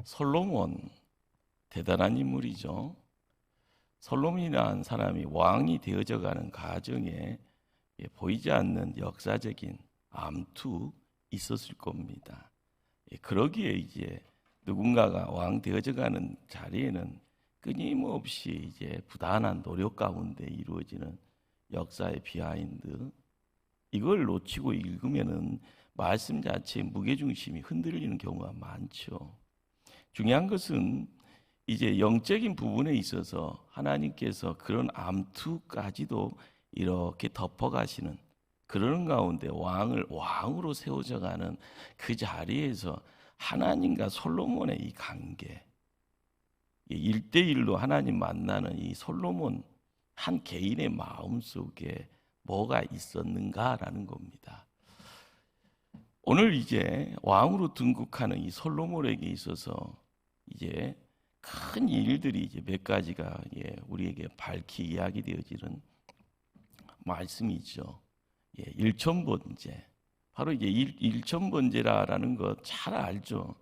솔로몬 대단한 인물이죠. 솔로몬이라는 사람이 왕이 되어져 가는 과정에 보이지 않는 역사적인 암투 있었을 겁니다. 그러기에 이제 누군가가 왕 되어져 가는 자리에는 끊임없이 이제 부단한 노력 가운데 이루어지는 역사의 비하인드, 이걸 놓치고 읽으면은 말씀 자체의 무게중심이 흔들리는 경우가 많죠. 중요한 것은 이제 영적인 부분에 있어서 하나님께서 그런 암투까지도 이렇게 덮어가시는, 그러는 가운데 왕을 왕으로 세워져 가는 그 자리에서 하나님과 솔로몬의 이 관계, 1대1로 하나님 만나는 이 솔로몬 한 개인의 마음속에 뭐가 있었는가라는 겁니다. 오늘 이제 왕으로 등극하는 이 솔로몬에게 있어서 이제 큰 일들이 이제 몇 가지가 우리에게 밝히 이야기되어지는 말씀이죠. 일천번제, 바로 이제 일천번제라는 것 잘 알죠.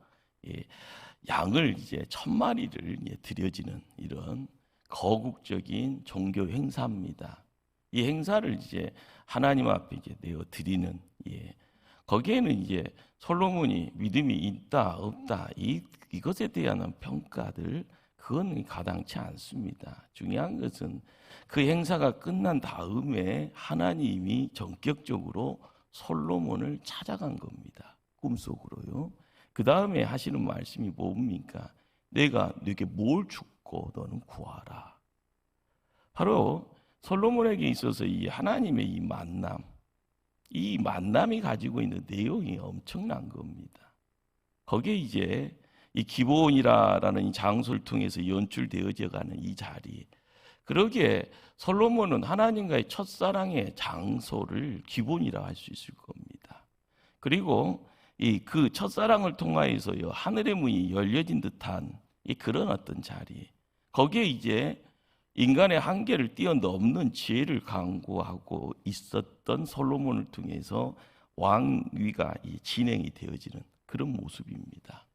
양을 이제 1000마리를 드려지는 이런 거국적인 종교 행사입니다. 이 행사를 이제 하나님 앞에 이제 내어 드리는, 거기에는 이제 솔로몬이 믿음이 있다 없다 이것에 대한 평가들, 그건 가당치 않습니다. 중요한 것은 그 행사가 끝난 다음에 하나님이 전격적으로 솔로몬을 찾아간 겁니다. 꿈속으로요. 그 다음에 하시는 말씀이 뭡니까? 내가 네게 뭘 줬고 너는 구하라. 바로 솔로몬에게 있어서 이 하나님의 이 만남이 가지고 있는 내용이 엄청난 겁니다. 거기에 이제 이 기브온이라는 이 장소를 통해서 연출되어져 가는 이 자리, 그러기에 솔로몬은 하나님과의 첫사랑의 장소를 기브온이라 할 수 있을 겁니다. 그리고 그 첫사랑을 통하여서요, 하늘의 문이 열려진 듯한 그런 어떤 자리, 거기에 이제 인간의 한계를 뛰어넘는 지혜를 강구하고 있었던 솔로몬을 통해서 왕위가 진행이 되어지는 그런 모습입니다.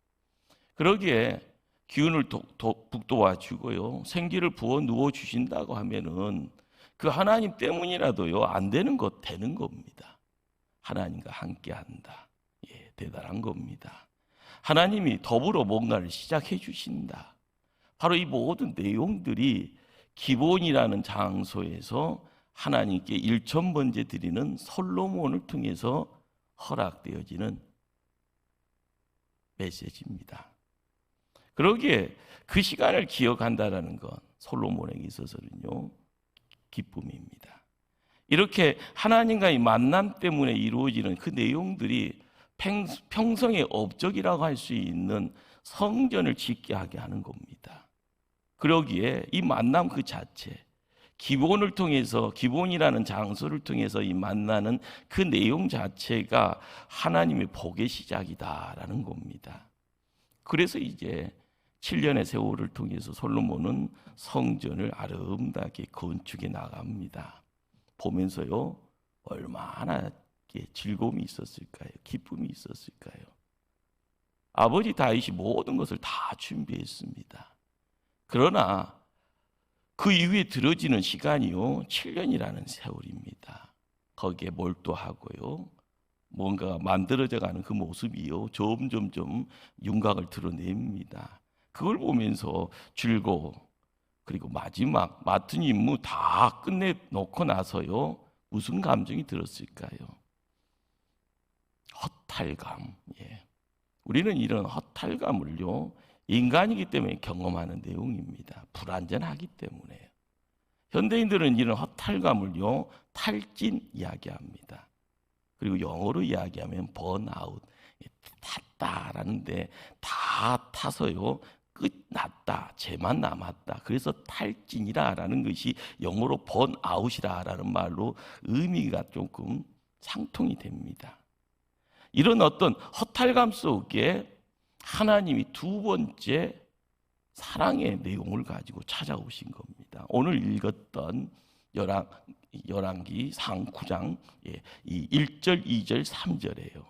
그러기에 기운을 북돋아 주고요, 생기를 부어 누워 주신다고 하면은 그 하나님 때문이라도요 안 되는 것 되는 겁니다. 하나님과 함께한다. 대단한 겁니다. 하나님이 더불어 뭔가를 시작해 주신다. 바로 이 모든 내용들이 기본이라는 장소에서 하나님께 일천번제 드리는 솔로몬을 통해서 허락되어지는 메시지입니다. 그러기에 그 시간을 기억한다라는 건 솔로몬에게 있어서는요 기쁨입니다. 이렇게 하나님과의 만남 때문에 이루어지는 그 내용들이 평성의 업적이라고 할 수 있는 성전을 짓게 하게 하는 겁니다. 그러기에 이 만남 그 자체, 기본을 통해서, 기본이라는 장소를 통해서 이 만나는 그 내용 자체가 하나님의 복의 시작이다라는 겁니다. 그래서 이제 7년의 세월을 통해서 솔로몬은 성전을 아름답게 건축해 나갑니다. 보면서요, 얼마나 즐거움이 있었을까요? 기쁨이 있었을까요? 아버지 다윗이 모든 것을 다 준비했습니다. 그러나 그 이후에 들어지는 시간이요 7년이라는 세월입니다. 거기에 몰두하고요, 뭔가 만들어져 가는 그 모습이요 점점 윤곽을 드러냅니다. 그걸 보면서 즐거워, 그리고 마지막 맡은 임무 다 끝내놓고 나서요 무슨 감정이 들었을까요? 허탈감. 우리는 이런 허탈감을요 인간이기 때문에 경험하는 내용입니다. 불완전하기 때문에. 현대인들은 이런 허탈감을요 탈진 이야기합니다. 그리고 영어로 이야기하면 번아웃, 탔다라는데 다 타서요 끝났다, 죄만 남았다. 그래서 탈진이라는 것이 영어로 번아웃이라는 말로 의미가 조금 상통이 됩니다. 이런 어떤 허탈감 속에 하나님이 두 번째 사랑의 내용을 가지고 찾아오신 겁니다. 오늘 읽었던 열왕기 상 9장 이 1절, 2절, 3절이에요.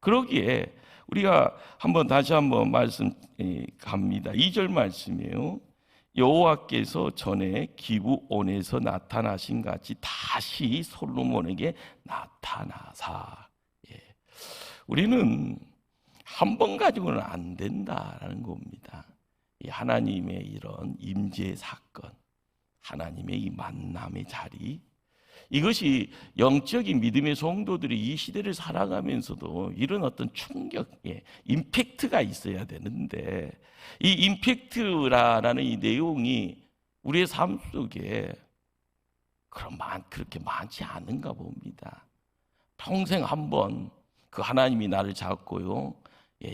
그러기에 우리가 다시 한번 말씀 갑니다. 2절 말씀이에요. 여호와께서 전에 기브온에서 나타나신 같이 다시 솔로몬에게 나타나사. 우리는 한 번 가지고는 안 된다라는 겁니다. 이 하나님의 이런 임재 사건, 하나님의 이 만남의 자리, 이것이 영적인 믿음의 성도들이 이 시대를 살아가면서도 이런 어떤 충격, 임팩트가 있어야 되는데, 이 임팩트라는 이 내용이 우리의 삶 속에 그렇게 많지 않은가 봅니다. 평생 한번 그 하나님이 나를 잡고요,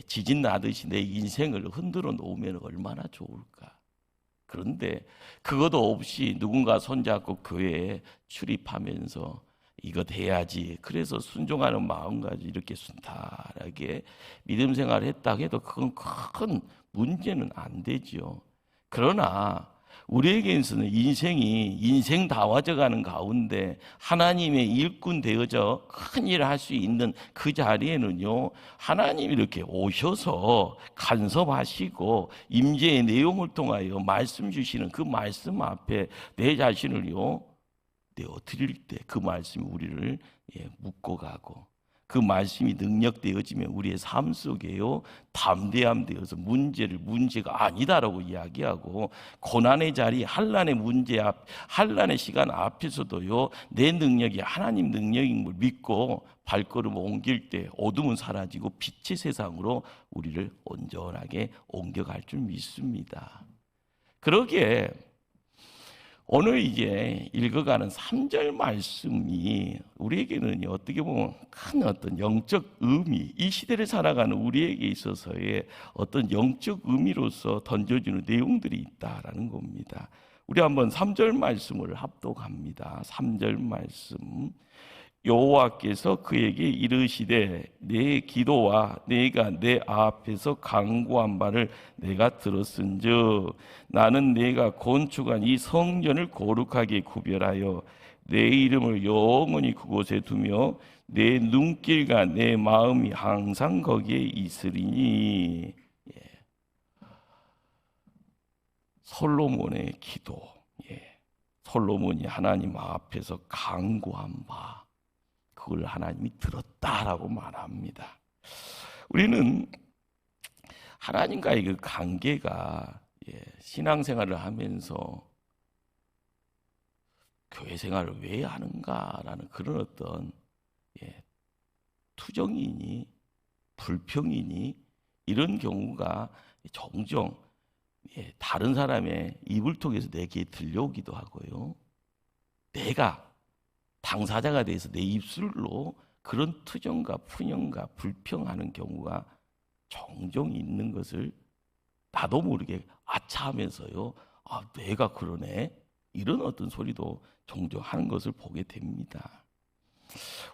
지진 나듯이 내 인생을 흔들어 놓으면 얼마나 좋을까. 그런데 그것도 없이 누군가 손잡고 교회에 출입하면서 이것 해야지, 그래서 순종하는 마음가지고 이렇게 순탄하게 믿음 생활을 했다고 해도 그건 큰 문제는 안 되지요. 그러나 우리에게서는 인생 다와져가는 가운데 하나님의 일꾼 되어져 큰 일을 할 수 있는 그 자리에는요, 하나님이 이렇게 오셔서 간섭하시고 임재의 내용을 통하여 말씀 주시는 그 말씀 앞에 내 자신을요 내어드릴 때 그 말씀이 우리를 묶고 가고, 그 말씀이 능력되어지면 우리의 삶 속에요 담대함 되어서 문제가 아니다라고 이야기하고, 고난의 자리, 한란의 한란의 시간 앞에서도요 내 능력이 하나님 능력인 걸 믿고 발걸음 옮길 때 어둠은 사라지고 빛의 세상으로 우리를 온전하게 옮겨갈 줄 믿습니다. 그러기에 오늘 이제 읽어가는 3절 말씀이 우리에게는 어떻게 보면 큰 어떤 영적 의미, 이 시대를 살아가는 우리에게 있어서의 어떤 영적 의미로서 던져주는 내용들이 있다라는 겁니다. 우리 한번 3절 말씀을 합독합니다. 3절 말씀. 여호와께서 그에게 이르시되 내 기도와 내가 내 앞에서 간구한 바를 내가 들었은즉 나는 내가 건축한 이 성전을 거룩하게 구별하여 내 이름을 영원히 그곳에 두며 내 눈길과 내 마음이 항상 거기에 있으리니. 솔로몬의 기도, 솔로몬이 하나님 앞에서 간구한 바, 그걸 하나님이 들었다라고 말합니다. 우리는 하나님과의 그 관계가 신앙생활을 하면서 교회 생활을 왜 하는가라는 그런 어떤 투정이니 불평이니 이런 경우가 종종 다른 사람의 입을 통해서 내게 들려오기도 하고요, 내가 당사자가 돼서 내 입술로 그런 투정과 푸념과 불평하는 경우가 종종 있는 것을 나도 모르게 아차하면서요, 내가 그러네, 이런 어떤 소리도 종종 하는 것을 보게 됩니다.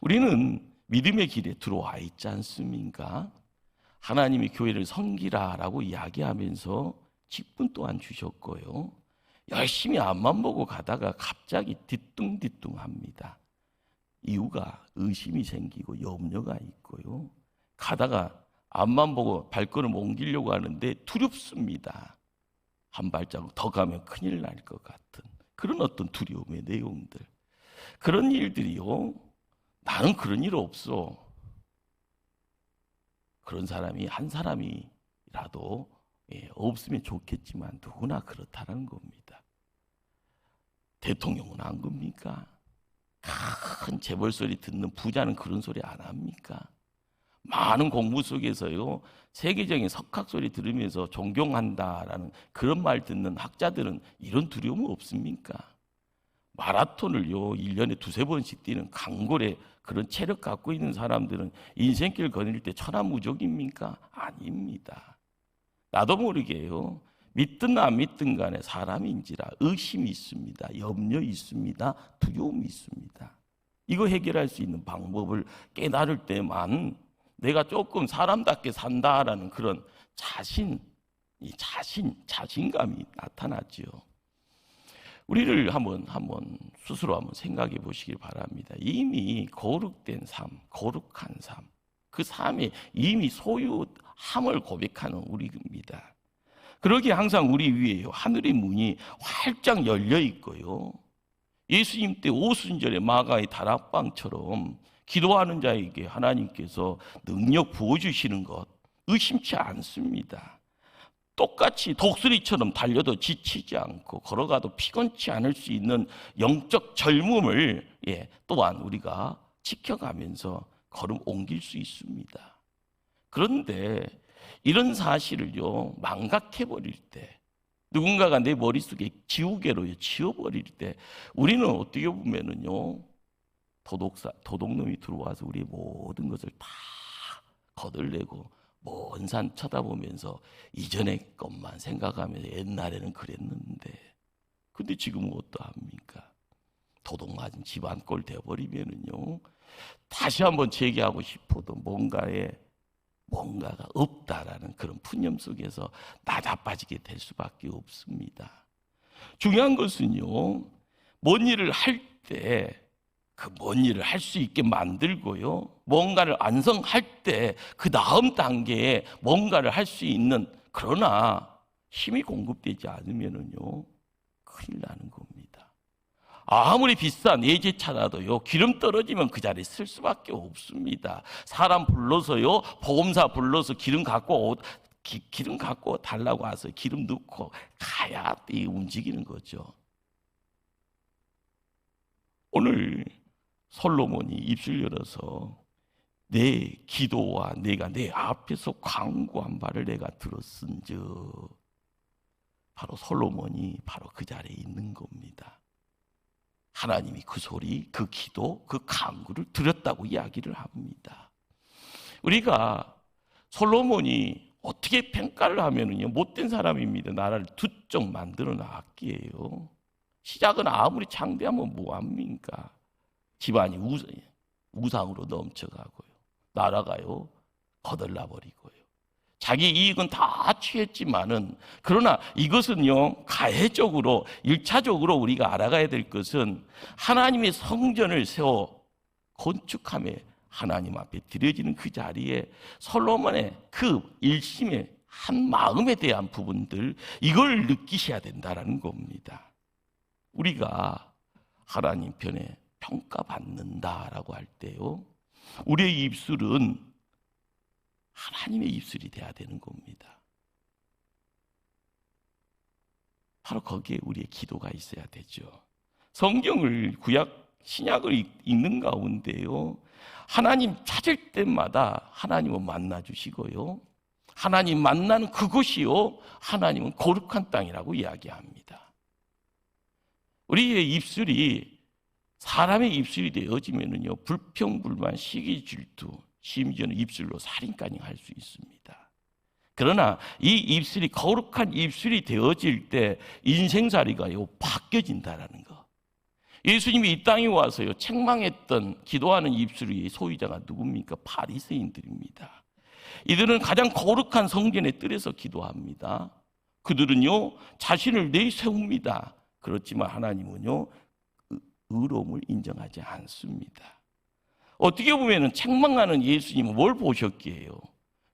우리는 믿음의 길에 들어와 있지 않습니까? 하나님이 교회를 섬기라라고 이야기하면서 직분 또한 주셨고요, 열심히 앞만 보고 가다가 갑자기 뒤뚱뒤뚱합니다. 이유가 의심이 생기고 염려가 있고요, 가다가 앞만 보고 발걸음 옮기려고 하는데 두렵습니다. 한 발자국 더 가면 큰일 날 것 같은 그런 어떤 두려움의 내용들, 그런 일들이요, 나는 그런 일 없어, 그런 사람이 한 사람이라도 없으면 좋겠지만 누구나 그렇다는 겁니다. 대통령은 안 겁니까? 큰 재벌 소리 듣는 부자는 그런 소리 안 합니까? 많은 공부 속에서요, 세계적인 석학 소리 들으면서 존경한다라는 그런 말 듣는 학자들은 이런 두려움은 없습니까? 마라톤을요 1년에 두세 번씩 뛰는 강골의 그런 체력 갖고 있는 사람들은 인생길 거닐 때 천하무적입니까? 아닙니다. 나도 모르게요, 믿든 안 믿든 간에 사람인지라 의심이 있습니다. 염려 있습니다. 두려움이 있습니다. 이거 해결할 수 있는 방법을 깨달을 때만 내가 조금 사람답게 산다라는 그런 자신감이 나타나지요. 우리를 한번 스스로 한번 생각해 보시길 바랍니다. 이미 거룩된 삶, 거룩한 삶, 그 삶에 이미 소유함을 고백하는 우리입니다. 그러기에 항상 우리 위에요, 하늘의 문이 활짝 열려 있고요, 예수님 때 오순절에 마가의 다락방처럼 기도하는 자에게 하나님께서 능력 부어주시는 것 의심치 않습니다. 똑같이 독수리처럼 달려도 지치지 않고 걸어가도 피곤치 않을 수 있는 영적 젊음을 또한 우리가 지켜가면서 걸음 옮길 수 있습니다. 그런데 이런 사실을요, 망각해버릴 때, 누군가가 내 머릿속에 지우개로 지워버릴 때, 우리는 어떻게 보면은요, 도둑놈이 들어와서 우리의 모든 것을 다 거들내고 먼 산 쳐다보면서 이전의 것만 생각하면서 옛날에는 그랬는데, 근데 지금은 어떠합니까? 도둑 맞은 집안 꼴 되어버리면은요, 다시 한번 재개하고 싶어도 뭔가가 없다라는 그런 푸념 속에서 나자빠지게 될 수밖에 없습니다. 중요한 것은요, 뭔 일을 할 때 그 뭔 일을 할 수 있게 만들고요, 뭔가를 완성할 때 그 다음 단계에 뭔가를 할 수 있는, 그러나 힘이 공급되지 않으면은요, 큰일 나는 겁니다. 아무리 비싼 예제차라도요, 기름 떨어지면 그 자리에 쓸 수밖에 없습니다. 사람 불러서요, 보험사 불러서 기름 갖고 달라고 와서 기름 넣고 가야 움직이는 거죠. 오늘 솔로몬이 입술 열어서 내 기도와 내가 내 앞에서 간구한 바를 내가 들었은즉, 바로 솔로몬이 바로 그 자리에 있는 겁니다. 하나님이 그 소리, 그 기도, 그 간구를 들었다고 이야기를 합니다. 우리가 솔로몬이 어떻게 평가를 하면은요, 못된 사람입니다. 나라를 두쪽 만들어 놨기에요. 시작은 아무리 창대하면 뭐합니까? 집안이 우상으로 넘쳐가고요, 나라가요 거덜나 버리고요, 자기 이익은 다 취했지만은, 그러나 이것은요, 가해적으로 1차적으로 우리가 알아가야 될 것은, 하나님의 성전을 세워 건축함에 하나님 앞에 드려지는 그 자리에 솔로몬의 그 일심의 한 마음에 대한 부분들, 이걸 느끼셔야 된다라는 겁니다. 우리가 하나님 편에 평가받는다라고 할 때요, 우리의 입술은 하나님의 입술이 돼야 되는 겁니다. 바로 거기에 우리의 기도가 있어야 되죠. 성경을, 구약 신약을 읽는 가운데요, 하나님 찾을 때마다 하나님은 만나주시고요, 하나님 만나는 그곳이요, 하나님은 거룩한 땅이라고 이야기합니다. 우리의 입술이 사람의 입술이 되어지면은요, 불평불만, 시기, 질투, 심지어는 입술로 살인까지 할 수 있습니다. 그러나 이 입술이 거룩한 입술이 되어질 때 인생살이가요 바뀌어진다라는 거. 예수님이 이 땅에 와서요 책망했던 기도하는 입술의 소유자가 누굽니까? 바리새인들입니다. 이들은 가장 거룩한 성전의 뜰에서 기도합니다. 그들은요 자신을 내세웁니다. 그렇지만 하나님은요 의로움을 인정하지 않습니다. 어떻게 보면 책망하는 예수님은 뭘 보셨기에요?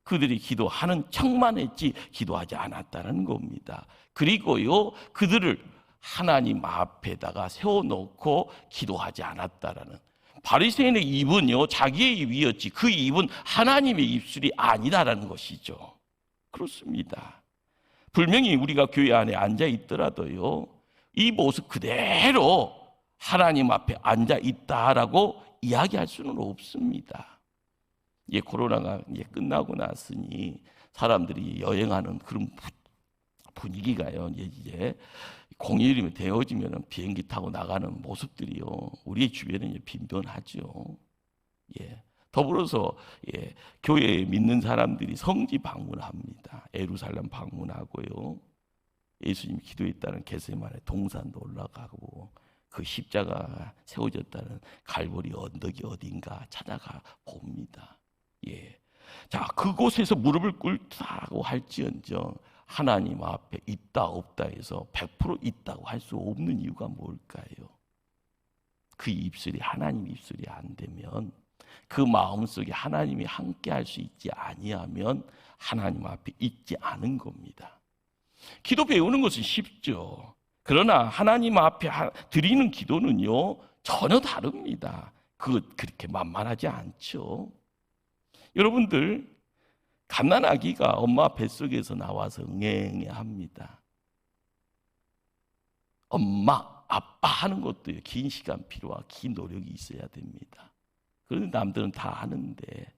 그들이 기도하는 척만 했지 기도하지 않았다는 겁니다. 그리고요 그들을 하나님 앞에다가 세워놓고 기도하지 않았다라는, 바리새인의 입은요 자기의 입이었지 그 입은 하나님의 입술이 아니다라는 것이죠. 그렇습니다. 분명히 우리가 교회 안에 앉아 있더라도요 이 모습 그대로 하나님 앞에 앉아 있다라고 이야기할 수는 없습니다. 코로나가 이제 끝나고 났으니 사람들이 여행하는 그런 분위기가요 이제 공휴일이 되어지면 비행기 타고 나가는 모습들이요 우리의 주변에 빈번하죠. 더불어서 교회에 믿는 사람들이 성지 방문합니다. 예루살렘 방문하고요. 예수님이 기도했다는 겟세마네 동산도 올라가고 그 십자가 세워졌다는 갈보리 언덕이 어딘가 찾아가 봅니다. 자, 그곳에서 무릎을 꿇다고 할지언정 하나님 앞에 있다 없다 해서 100% 있다고 할 수 없는 이유가 뭘까요? 그 입술이 하나님 입술이 안 되면 그 마음속에 하나님이 함께 할 수 있지 아니하면 하나님 앞에 있지 않은 겁니다. 기도 배우는 것은 쉽죠. 그러나 하나님 앞에 드리는 기도는요, 전혀 다릅니다. 그렇게 만만하지 않죠. 여러분들, 갓난아기가 엄마 뱃속에서 나와서 응애응애합니다. 엄마, 아빠 하는 것도 긴 시간 필요하고 긴 노력이 있어야 됩니다. 그런데 남들은 다 하는데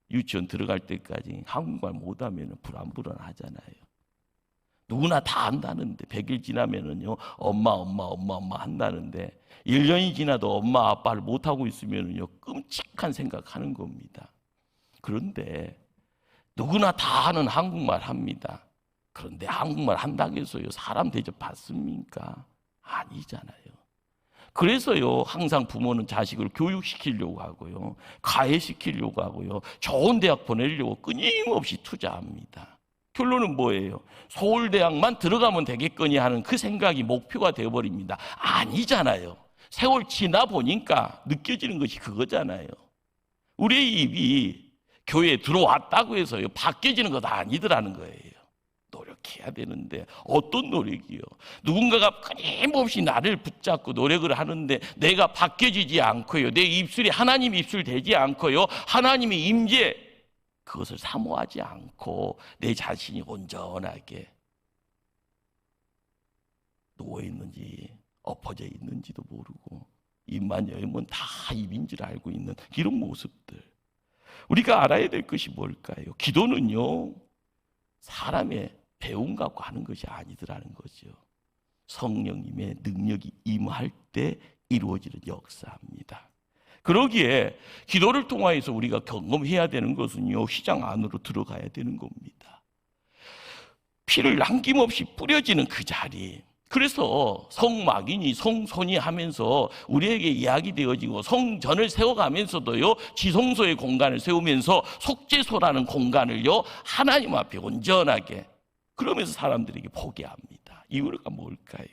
유치원 들어갈 때까지 한국말 못하면 불안불안하잖아요. 누구나 다 한다는데 100일 지나면은요, 엄마 한다는데 1년이 지나도 엄마 아빠를 못하고 있으면은요, 끔찍한 생각하는 겁니다. 그런데 누구나 다 하는 한국말 합니다. 그런데 한국말 한다고 해서요, 사람 대접 받습니까? 아니잖아요. 그래서요, 항상 부모는 자식을 교육시키려고 하고요, 가해시키려고 하고요, 좋은 대학 보내려고 끊임없이 투자합니다. 결론은 뭐예요? 서울대학만 들어가면 되겠거니 하는 그 생각이 목표가 되어버립니다. 아니잖아요. 세월 지나 보니까 느껴지는 것이 그거잖아요. 우리의 입이 교회에 들어왔다고 해서요, 바뀌어지는 것 아니더라는 거예요. 노력해야 되는데 어떤 노력이요? 누군가가 끊임없이 나를 붙잡고 노력을 하는데 내가 바뀌어지지 않고요, 내 입술이 하나님 입술 되지 않고요, 하나님의 임재 그것을 사모하지 않고 내 자신이 온전하게 누워있는지 엎어져 있는지도 모르고 입만 열면 다 입인 줄 알고 있는 이런 모습들, 우리가 알아야 될 것이 뭘까요? 기도는요, 사람의 배움 갖고 하는 것이 아니더라는 거죠. 성령님의 능력이 임할 때 이루어지는 역사입니다. 그러기에 기도를 통해서 우리가 경험해야 되는 것은요, 휘장 안으로 들어가야 되는 겁니다. 피를 남김없이 뿌려지는 그 자리, 그래서 성막이니 성소니 하면서 우리에게 이야기되어지고 성전을 세워가면서도요, 지성소의 공간을 세우면서 속죄소라는 공간을요, 하나님 앞에 온전하게, 그러면서 사람들에게 보게 합니다. 이유가 뭘까요?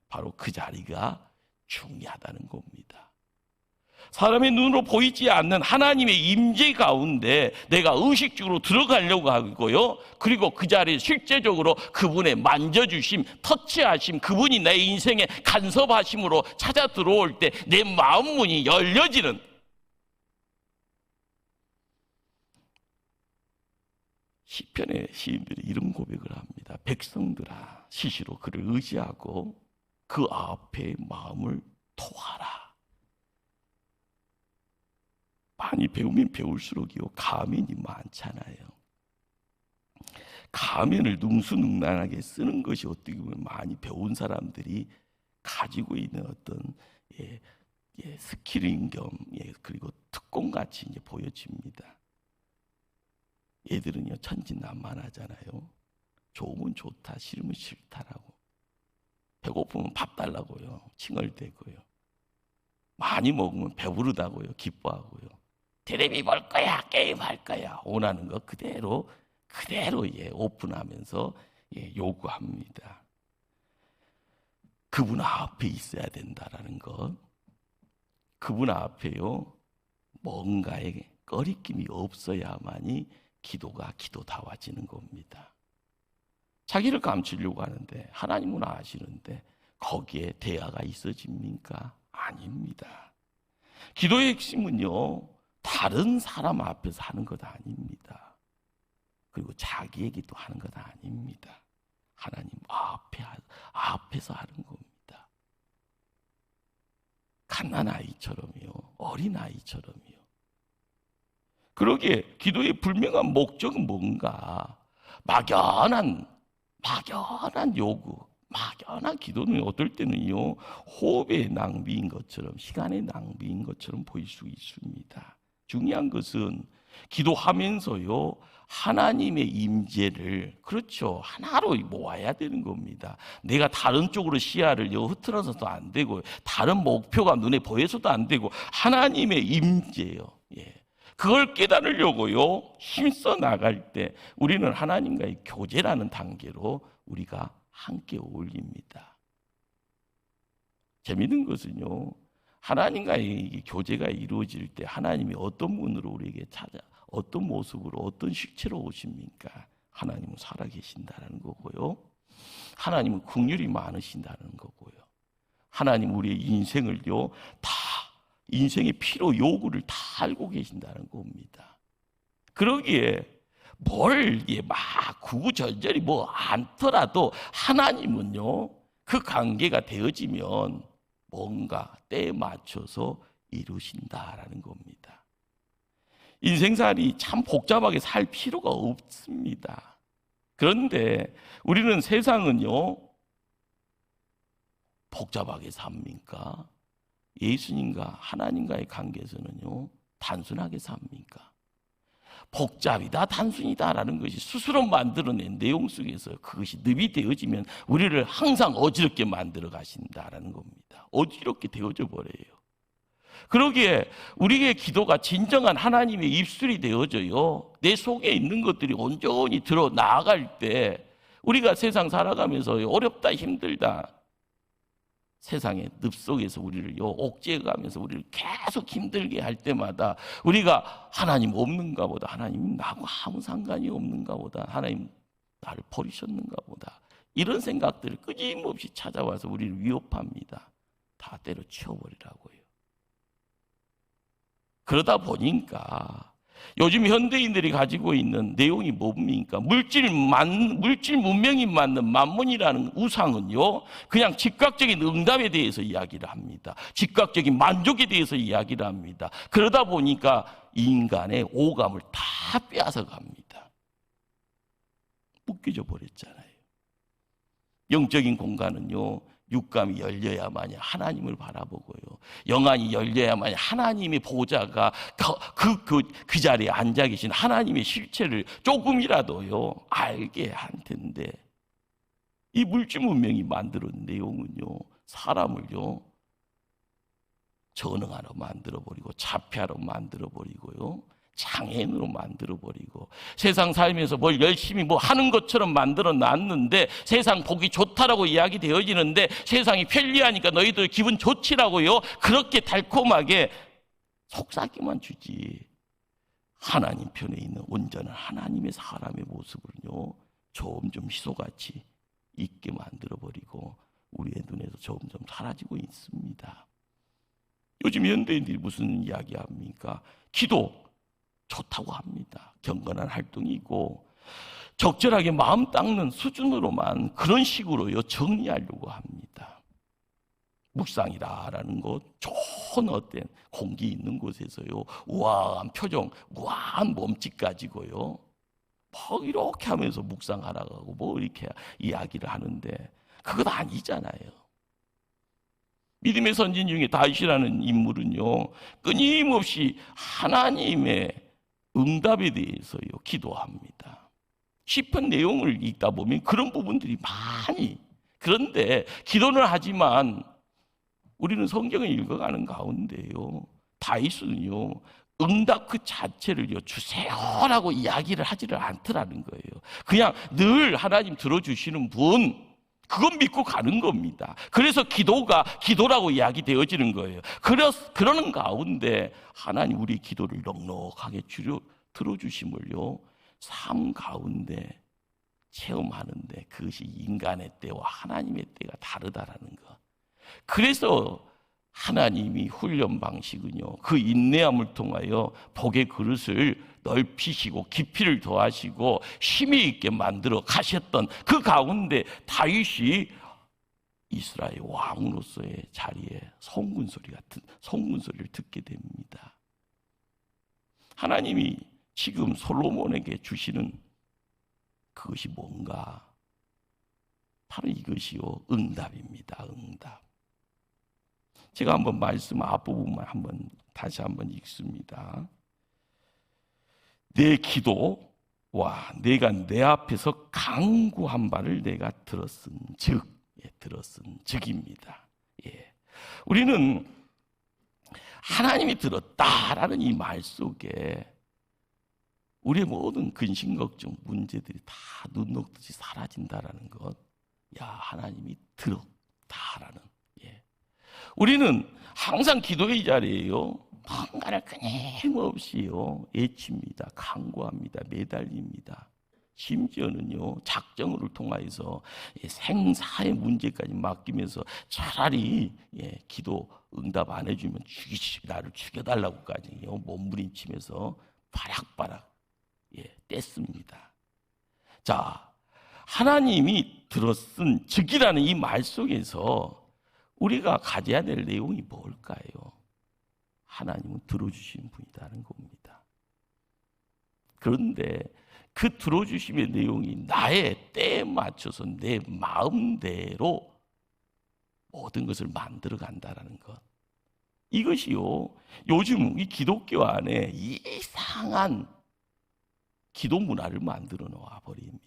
바로 그 자리가 중요하다는 겁니다. 사람의 눈으로 보이지 않는 하나님의 임재 가운데 내가 의식적으로 들어가려고 하고요, 그리고 그 자리에 실제적으로 그분의 만져주심, 터치하심, 그분이 내 인생에 간섭하심으로 찾아 들어올 때 내 마음 문이 열려지는, 시편의 시인들이 이런 고백을 합니다. 백성들아, 시시로 그를 의지하고 그 앞에 마음을 토하라. 많이 배우면 배울수록이요, 가면이 많잖아요. 가면을 능수능란하게 쓰는 것이 어떻게 보면 많이 배운 사람들이 가지고 있는 어떤 스킬인 겸 그리고 특공같이 이제 보여집니다. 얘들은요, 천진난만하잖아요. 좋으면 좋다, 싫으면 싫다라고. 배고프면 밥 달라고요, 칭얼대고요. 많이 먹으면 배부르다고요, 기뻐하고요. 텔레비 볼 거야, 게임할 거야, 원하는 거 그대로 오픈하면서 요구합니다. 그분 앞에 있어야 된다라는 것, 그분 앞에요, 뭔가에 꺼리낌이 없어야만이 기도가 기도다워지는 겁니다. 자기를 감추려고 하는데 하나님은 아시는데 거기에 대화가 있어집니까? 아닙니다. 기도의 핵심은요, 다른 사람 앞에서 하는 것 아닙니다. 그리고 자기에게 또 하는 것 아닙니다. 하나님 앞에서 하는 겁니다. 갓난아이처럼요, 어린아이처럼요. 그러기에 기도의 분명한 목적은 뭔가? 막연한 요구, 막연한 기도는 어떨 때는요, 호흡의 낭비인 것처럼, 시간의 낭비인 것처럼 보일 수 있습니다. 중요한 것은 기도하면서요, 하나님의 임재를, 그렇죠, 하나로 모아야 되는 겁니다. 내가 다른 쪽으로 시야를 흐트러서도 안 되고, 다른 목표가 눈에 보여서도 안 되고, 하나님의 임재요. 그걸 깨달으려고요, 힘써 나갈 때 우리는 하나님과의 교제라는 단계로 우리가 함께 어울립니다. 재미있는 것은요, 하나님과의 이 교제가 이루어질 때 하나님이 어떤 문으로 우리에게 어떤 모습으로 어떤 실체로 오십니까? 하나님은 살아계신다는 거고요. 하나님은 긍휼이 많으신다는 거고요. 하나님 우리의 인생을요 다 인생의 필요 요구를 다 알고 계신다는 겁니다. 그러기에 뭘 막 구구절절히 뭐 않더라도 하나님은요 그 관계가 되어지면 뭔가 때에 맞춰서 이루신다라는 겁니다. 인생살이 참 복잡하게 살 필요가 없습니다. 그런데 우리는 세상은요 복잡하게 삽니까? 예수님과 하나님과의 관계에서는요 단순하게 삽니까? 복잡이다 단순이다라는 것이 스스로 만들어낸 내용 속에서 그것이 늪이 되어지면 우리를 항상 어지럽게 만들어 가신다라는 겁니다. 어지럽게 되어져 버려요. 그러기에 우리의 기도가 진정한 하나님의 입술이 되어져요. 내 속에 있는 것들이 온전히 들어 나아갈 때 우리가 세상 살아가면서 어렵다 힘들다 세상의 늪 속에서 우리를 옥죄가면서 우리를 계속 힘들게 할 때마다 우리가 하나님 없는가 보다, 하나님 나하고 아무 상관이 없는가 보다, 하나님 나를 버리셨는가 보다 이런 생각들을 끊임없이 찾아와서 우리를 위협합니다. 다 때려치워버리라고요. 그러다 보니까 요즘 현대인들이 가지고 있는 내용이 뭡니까? 물질 문명이 맞는 만문이라는 우상은요 그냥 즉각적인 응답에 대해서 이야기를 합니다. 즉각적인 만족에 대해서 이야기를 합니다. 그러다 보니까 인간의 오감을 다 빼앗아 갑니다. 묶여져 버렸잖아요. 영적인 공간은요 육감이 열려야만이 하나님을 바라보고요. 영안이 열려야만이 하나님의 보좌가 그 자리에 앉아 계신 하나님의 실체를 조금이라도요 알게 할 텐데 이 물질 문명이 만드는 내용은요 사람을요 전능하로 만들어버리고 자폐하로 만들어버리고요 장애인으로 만들어버리고 세상 살면서 뭘 열심히 뭐 하는 것처럼 만들어 놨는데 세상 보기 좋다라고 이야기 되어지는데 세상이 편리하니까 너희들 기분 좋지라고요 그렇게 달콤하게 속삭이만 주지 하나님 편에 있는 온전한 하나님의 사람의 모습을요 점점 희소같이 잊게 만들어버리고 우리의 눈에서 점점 사라지고 있습니다. 요즘 현대인들이 무슨 이야기합니까? 기도 좋다고 합니다. 경건한 활동이고 적절하게 마음 닦는 수준으로만 그런 식으로요 정리하려고 합니다. 묵상이라는 것, 좋은 어떤 공기 있는 곳에서요 우아한 표정, 우아한 몸짓 가지고요 뭐 이렇게 하면서 묵상하라고 뭐 이렇게 이야기를 하는데 그것 아니잖아요. 믿음의 선진 중에 다윗이라는 인물은요 끊임없이 하나님의 응답에 대해서요 기도합니다. 시편 내용을 읽다 보면 그런 부분들이 많이 그런데 기도는 하지만 우리는 성경을 읽어가는 가운데요 다윗은요 응답 그 자체를요 주세요라고 이야기를 하지를 않더라는 거예요. 그냥 늘 하나님 들어주시는 분 그건 믿고 가는 겁니다. 그래서 기도가 기도라고 이야기되어지는 거예요. 그러는 가운데 하나님 우리 기도를 넉넉하게 들어주심을요 삶 가운데 체험하는데 그것이 인간의 때와 하나님의 때가 다르다라는 것. 그래서 하나님이 훈련 방식은요 그 인내함을 통하여 복의 그릇을 넓히시고 깊이를 더하시고 힘이 있게 만들어 가셨던 그 가운데 다윗이 이스라엘 왕으로서의 자리에 송군소리를 듣게 됩니다. 하나님이 지금 솔로몬에게 주시는 그것이 뭔가? 바로 이것이요 응답입니다. 응답. 제가 한번 말씀 앞부분만 다시 한번 읽습니다. 내 기도와 내가 내 앞에서 간구한 바를 내가 들었은즉입니다. 우리는 하나님이 들었다라는 이 말 속에 우리의 모든 근심 걱정 문제들이 다 눈 녹듯이 사라진다라는 것. 야 하나님이 들었다라는. 우리는 항상 기도의 자리에요, 뭔가를 끊임없이요 외칩니다. 간구합니다. 매달립니다. 심지어는요 작정을 통하여서 생사의 문제까지 맡기면서 차라리 기도 응답 안 해주면 나를 죽여달라고까지요 몸부림치면서 바락바락 뗐습니다. 자, 하나님이 들어쓴 즉이라는 이 말 속에서 우리가 가져야 될 내용이 뭘까요? 하나님은 들어주신 분이라는 겁니다. 그런데 그 들어주심의 내용이 나의 때에 맞춰서 내 마음대로 모든 것을 만들어 간다는 것. 이것이요, 요즘 이 기독교 안에 이상한 기도 문화를 만들어 놓아 버립니다.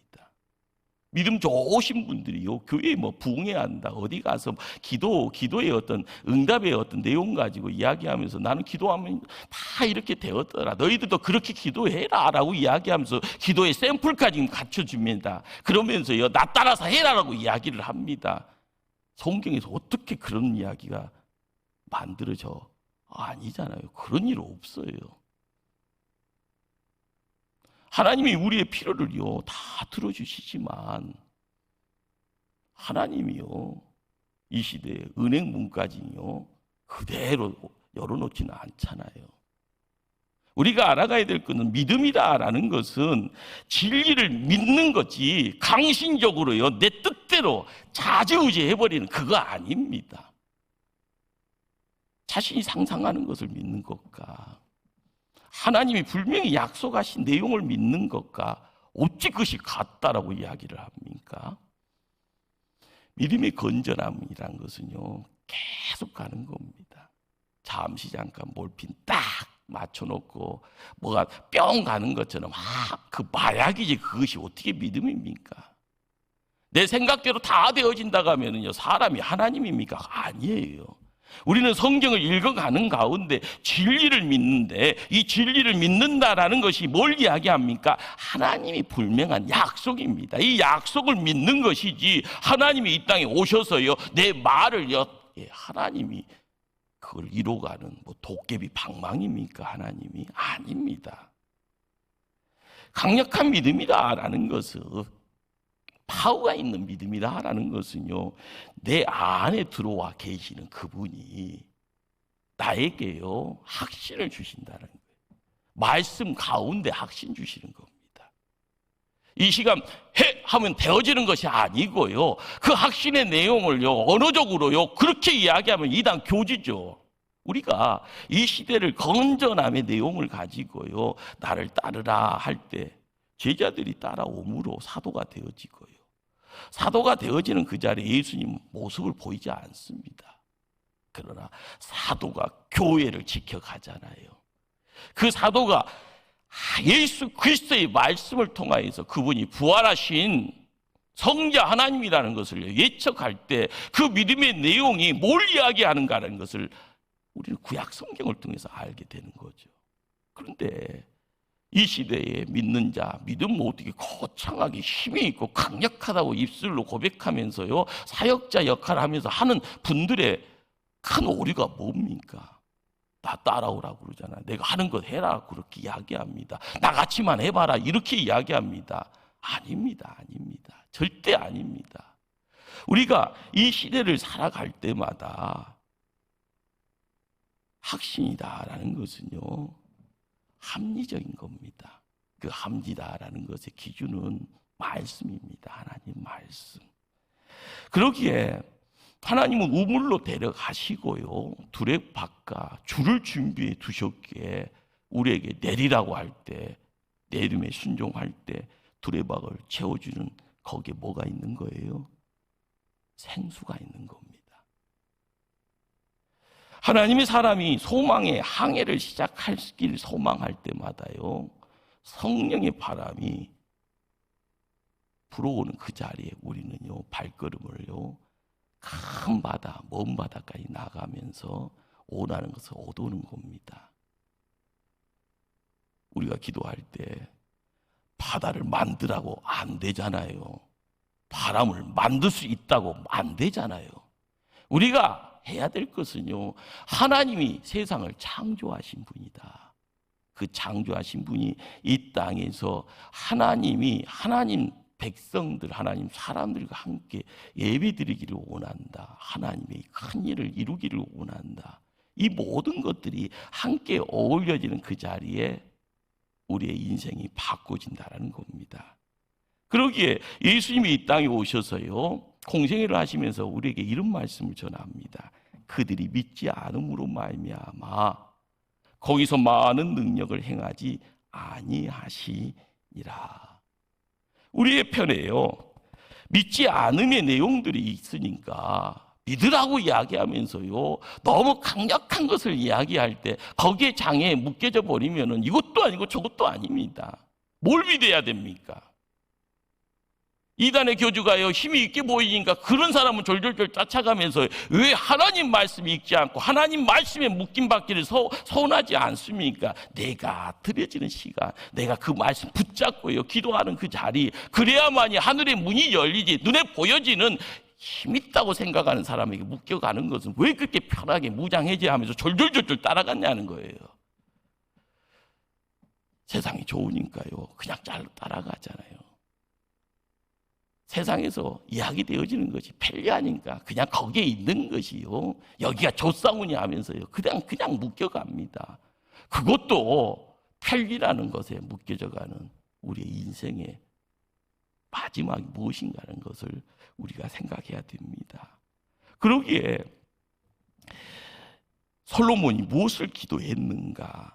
믿음 좋으신 분들이요, 교회에 부흥해야 한다, 어디 가서 기도의 어떤 응답의 어떤 내용 가지고 이야기하면서 나는 기도하면 다 이렇게 되었더라, 너희들도 그렇게 기도해라 라고 이야기하면서 기도의 샘플까지 갖춰줍니다. 그러면서요 나 따라서 해라라고 이야기를 합니다. 성경에서 어떻게 그런 이야기가 만들어져? 아니잖아요. 그런 일 없어요. 하나님이 우리의 필요를요 다 들어주시지만 하나님이요 이 시대에 은행 문까지요 그대로 열어놓지는 않잖아요. 우리가 알아가야 될 것은 믿음이다라는 것은 진리를 믿는 거지 강신적으로요 내 뜻대로 좌지우지해버리는 그거 아닙니다. 자신이 상상하는 것을 믿는 것과 하나님이 분명히 약속하신 내용을 믿는 것과 어찌 그것이 같다라고 이야기를 합니까? 믿음의 건전함이란 것은요 계속 가는 겁니다. 잠시 잠깐 몰핀 딱 맞춰놓고 뭐가 뿅 가는 것처럼 그 마약이지 그것이 어떻게 믿음입니까? 내 생각대로 다 되어진다고 하면요 사람이 하나님입니까? 아니에요. 우리는 성경을 읽어가는 가운데 진리를 믿는데 이 진리를 믿는다라는 것이 뭘 이야기합니까? 하나님이 불명한 약속입니다. 이 약속을 믿는 것이지 하나님이 이 땅에 오셔서요 내 말을요 하나님이 그걸 이루어가는 도깨비 방망입니까? 하나님이 아닙니다. 강력한 믿음이다라는 것은 파워가 있는 믿음이다라는 것은요 내 안에 들어와 계시는 그분이 나에게요 확신을 주신다는 거예요. 말씀 가운데 확신 주시는 겁니다. 이 시간 해 하면 되어지는 것이 아니고요 그 확신의 내용을요 언어적으로요 그렇게 이야기하면 이단 교지죠. 우리가 이 시대를 건전함의 내용을 가지고요 나를 따르라 할 때 제자들이 따라오므로 사도가 되어지고요 사도가 되어지는 그 자리에 예수님 모습을 보이지 않습니다. 그러나 사도가 교회를 지켜가잖아요. 그 사도가 예수 그리스도의 말씀을 통하여서 그분이 부활하신 성자 하나님이라는 것을 예측할 때 그 믿음의 내용이 뭘 이야기하는가라는 것을 우리는 구약 성경을 통해서 알게 되는 거죠. 그런데 이 시대에 믿는 자, 믿음 어떻게 거창하게 힘이 있고 강력하다고 입술로 고백하면서요 사역자 역할을 하면서 하는 분들의 큰 오류가 뭡니까? 나 따라오라고 그러잖아. 내가 하는 것 해라 그렇게 이야기합니다. 나같이만 해봐라 이렇게 이야기합니다. 아닙니다. 절대 아닙니다. 우리가 이 시대를 살아갈 때마다 확신이다라는 것은요 합리적인 겁니다. 그 합리다라는 것의 기준은 말씀입니다. 하나님 말씀. 그러기에 하나님은 우물로 데려가시고요 두레박과 줄을 준비해 두셨기에 우리에게 내리라고 할 때 내림에 순종할 때 두레박을 채워주는 거기에 뭐가 있는 거예요? 생수가 있는 겁니다. 하나님의 사람이 소망의 항해를 시작하길 소망할 때마다요 성령의 바람이 불어오는 그 자리에 우리는요 발걸음을요 큰 바다, 먼 바다까지 나가면서 원하는 것을 얻어오는 겁니다. 우리가 기도할 때 바다를 만들라고 안 되잖아요. 바람을 만들 수 있다고 안 되잖아요. 우리가 해야 될 것은요, 하나님이 세상을 창조하신 분이다. 그 창조하신 분이 이 땅에서 하나님 백성들, 하나님 사람들과 함께 예배드리기를 원한다. 하나님의 큰 일을 이루기를 원한다. 이 모든 것들이 함께 어울려지는 그 자리에 우리의 인생이 바꿔진다는 겁니다. 그러기에 예수님이 이 땅에 오셔서요, 공생애를 하시면서 우리에게 이런 말씀을 전합니다. 그들이 믿지 않음으로 말미암아 거기서 많은 능력을 행하지 아니하시니라. 우리의 편에요, 믿지 않음의 내용들이 있으니까 믿으라고 이야기하면서요, 너무 강력한 것을 이야기할 때 거기에 장애에 묶여져 버리면 이것도 아니고 저것도 아닙니다. 뭘 믿어야 됩니까? 이단의 교주가요, 힘이 있게 보이니까 그런 사람은 졸졸졸 쫓아가면서 왜 하나님 말씀이 읽지 않고 하나님 말씀에 묶임받기를 서운하지 않습니까? 내가 드려지는 시간, 내가 그 말씀 붙잡고요, 기도하는 그 자리, 그래야만이 하늘의 문이 열리지. 눈에 보여지는 힘 있다고 생각하는 사람에게 묶여가는 것은 왜 그렇게 편하게 무장해제하면서 졸졸졸 따라갔냐는 거예요. 세상이 좋으니까요, 그냥 따라가잖아요. 세상에서 이야기되어지는 것이 편리하니까 그냥 거기에 있는 것이요, 여기가 좋사오니 하면서요, 그냥 묶여갑니다. 그것도 편리라는 것에 묶여져가는 우리의 인생의 마지막이 무엇인가 하는 것을 우리가 생각해야 됩니다. 그러기에 솔로몬이 무엇을 기도했는가?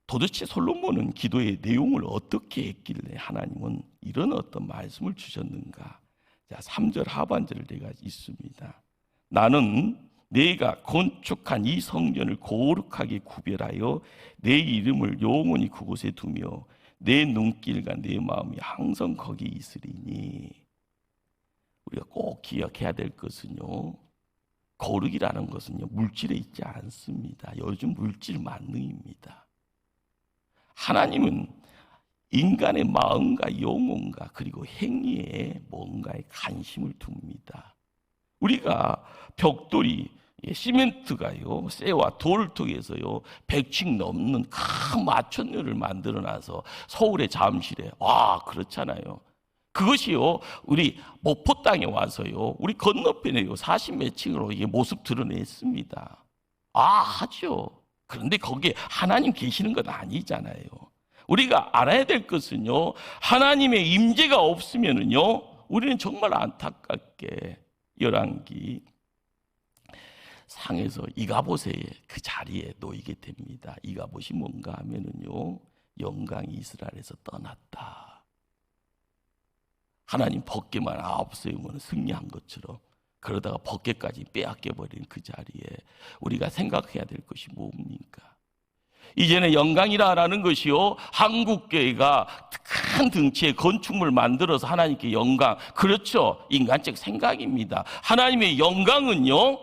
도대체 솔로몬은 기도의 내용을 어떻게 했길래 하나님은 이런 어떤 말씀을 주셨는가? 자, 3절 하반절을 내가 있습니다. 나는 내가 건축한 이 성전을 거룩하게 구별하여 내 이름을 영원히 그곳에 두며 내 눈길과 내 마음이 항상 거기 있으리니. 우리가 꼭 기억해야 될 것은요, 거룩이라는 것은요, 물질에 있지 않습니다. 요즘 물질 만능입니다. 하나님은 인간의 마음과 영혼과 그리고 행위에 뭔가에 관심을 둡니다. 우리가 벽돌이, 시멘트가요, 쇠와 돌을 통해서요 100층 넘는 큰 마천루를 만들어놔서 서울의 잠실에, 그렇잖아요. 그것이요, 우리 목포 땅에 와서요, 우리 건너편에요 40몇 층으로 이게 모습 드러냈습니다. 하죠. 그런데 거기에 하나님 계시는 건 아니잖아요. 우리가 알아야 될 것은요, 하나님의 임재가 없으면은요, 우리는 정말 안타깝게 열왕기 상에서 이가봇의 그 자리에 놓이게 됩니다. 이가봇이 뭔가 하면은요, 영광이 이스라엘에서 떠났다. 하나님 법궤만 9 세우면 승리한 것처럼 그러다가 법궤까지 빼앗겨버린 그 자리에 우리가 생각해야 될 것이 뭡니까? 이제는 영광이라는 것이요, 한국교회가 큰 등치의 건축물 만들어서 하나님께 영광, 그렇죠, 인간적 생각입니다. 하나님의 영광은요,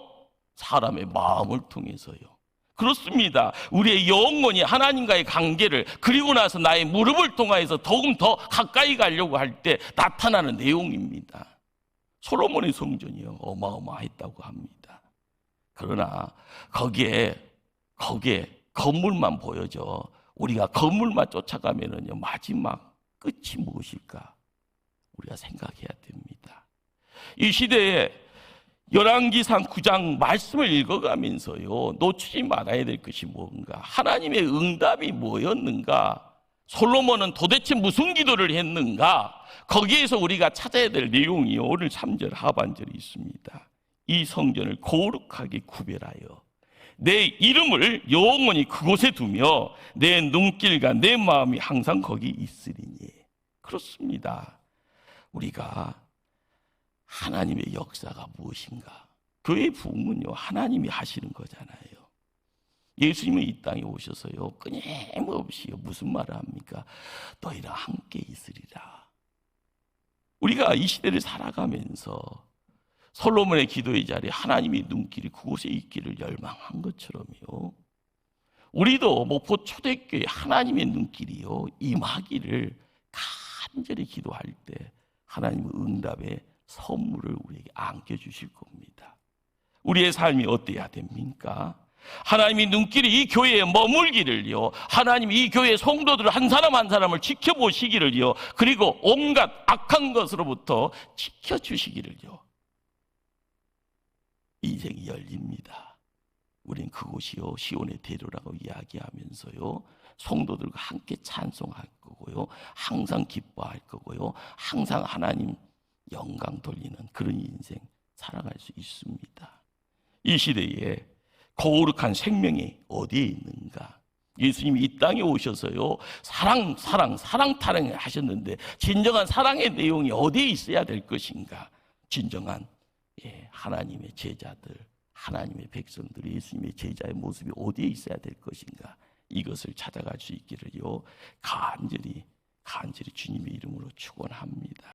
사람의 마음을 통해서요, 그렇습니다. 우리의 영혼이 하나님과의 관계를, 그리고 나서 나의 무릎을 통해서 더욱 더 가까이 가려고 할 때 나타나는 내용입니다. 솔로몬의 성전이요, 어마어마했다고 합니다. 그러나 거기에 건물만 보여져. 우리가 건물만 쫓아가면은요, 마지막 끝이 무엇일까? 우리가 생각해야 됩니다. 이 시대에 열왕기상 9장 말씀을 읽어가면서요, 놓치지 말아야 될 것이 뭔가? 하나님의 응답이 뭐였는가? 솔로몬은 도대체 무슨 기도를 했는가? 거기에서 우리가 찾아야 될 내용이 오늘 3절 하반절에 있습니다. 이 성전을 거룩하게 구별하여 내 이름을 영원히 그곳에 두며 내 눈길과 내 마음이 항상 거기 있으리니. 그렇습니다. 우리가 하나님의 역사가 무엇인가? 교회의 부흥은요, 하나님이 하시는 거잖아요. 예수님은 이 땅에 오셔서요, 끊임없이 무슨 말을 합니까? 너희랑 함께 있으리라. 우리가 이 시대를 살아가면서 솔로몬의 기도의 자리에 하나님의 눈길이 그곳에 있기를 열망한 것처럼요, 우리도 목포 초대교회 하나님의 눈길이요 임하기를 간절히 기도할 때 하나님은 응답의 선물을 우리에게 안겨주실 겁니다. 우리의 삶이 어때야 됩니까? 하나님이 눈길이 이 교회에 머물기를요, 하나님이 이 교회 성도들 한 사람 한 사람을 지켜보시기를요, 그리고 온갖 악한 것으로부터 지켜주시기를요, 인생이 열립니다. 우린 그곳이요 시온의 대로라고 이야기하면서요 성도들과 함께 찬송할 거고요, 항상 기뻐할 거고요, 항상 하나님 영광 돌리는 그런 인생 살아갈 수 있습니다. 이 시대에 거룩한 생명이 어디에 있는가? 예수님이 이 땅에 오셔서요 사랑 타령을 하셨는데 진정한 사랑의 내용이 어디에 있어야 될 것인가? 진정한 하나님의 제자들, 하나님의 백성들이 예수님의 제자의 모습이 어디에 있어야 될 것인가? 이것을 찾아갈 수 있기를요 간절히 주님의 이름으로 축원합니다.